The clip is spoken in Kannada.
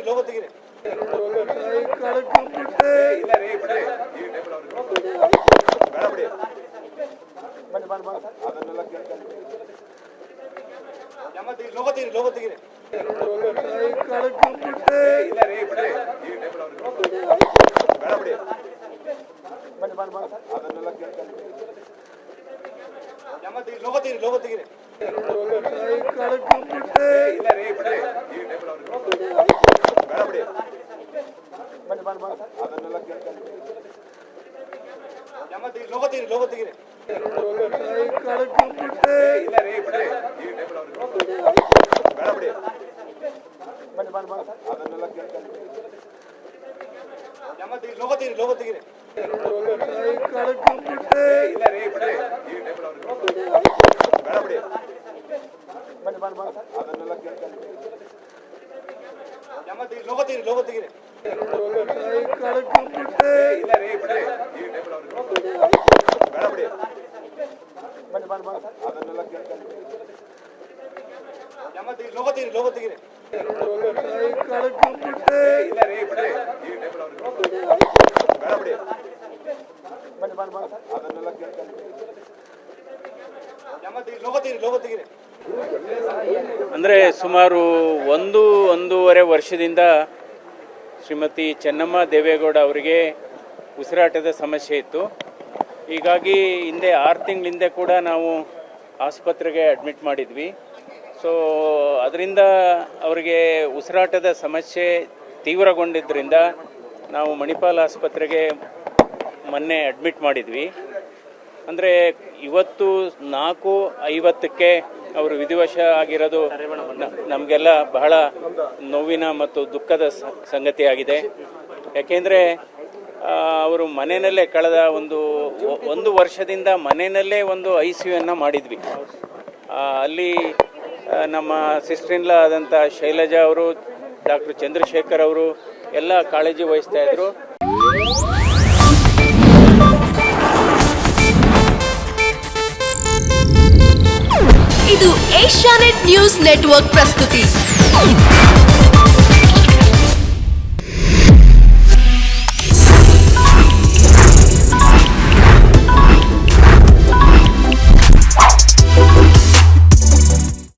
ಲೋಗೋ ತೆಗೀರಿ. ಲೋಗೋ ತೆಗೀರಿ. ಲೋಗೋ ತೆಗೀರಿ. ಲೋಗೋ ತೆಗೀರಿ. ಲೋಗೋ ತೆಗೀರಿ. ಲೋಗೋ ತೆಗೀರಿ. ಲೋಗೋ ತೆಗೀರಿ. ಲೋಗೋ ತೆಗೀರಿ. ಅಂದರೆ ಸುಮಾರು ಒಂದೂವರೆ ವರ್ಷದಿಂದ ಶ್ರೀಮತಿ ಚೆನ್ನಮ್ಮ ದೇವೇಗೌಡ ಅವರಿಗೆ ಉಸಿರಾಟದ ಸಮಸ್ಯೆ ಇತ್ತು. ಹೀಗಾಗಿ ಹಿಂದೆ 6 ತಿಂಗಳಿಂದ ಕೂಡ ನಾವು ಆಸ್ಪತ್ರೆಗೆ ಅಡ್ಮಿಟ್ ಮಾಡಿದ್ವಿ. ಸೊ ಅದರಿಂದ ಅವರಿಗೆ ಉಸಿರಾಟದ ಸಮಸ್ಯೆ ತೀವ್ರಗೊಂಡಿದ್ದರಿಂದ ನಾವು ಮಣಿಪಾಲ್ ಆಸ್ಪತ್ರೆಗೆ ಮೊನ್ನೆ ಅಡ್ಮಿಟ್ ಮಾಡಿದ್ವಿ. ಅಂದರೆ ಇವತ್ತು 4:50ಕ್ಕೆ ಅವರು ವಿಧಿವಶ ಆಗಿರೋದು ನಮಗೆಲ್ಲ ಬಹಳ ನೋವಿನ ಮತ್ತು ದುಃಖದ ಸಂಗತಿಯಾಗಿದೆ. ಯಾಕೆಂದರೆ ಅವರು ಮನೆಯಲ್ಲೇ ಕಳೆದ ಒಂದು ವರ್ಷದಿಂದ ಮನೆಯಲ್ಲೇ ಒಂದು ICU ಮಾಡಿದ್ವಿ. ಅಲ್ಲಿ ನಮ್ಮ ಸಿಸ್ಟರ್ ಆದಂಥ ಶೈಲಜಾ ಅವರು, ಡಾಕ್ಟರ್ ಚಂದ್ರಶೇಖರ್ ಅವರು ಎಲ್ಲ ಕಾಳಜಿ ವಹಿಸ್ತಾ ಇದ್ರು. ಇದು ಏಷ್ಯಾನೆಟ್ ನ್ಯೂಸ್ ನೆಟ್ವರ್ಕ್ ಪ್ರಸ್ತುತಿ.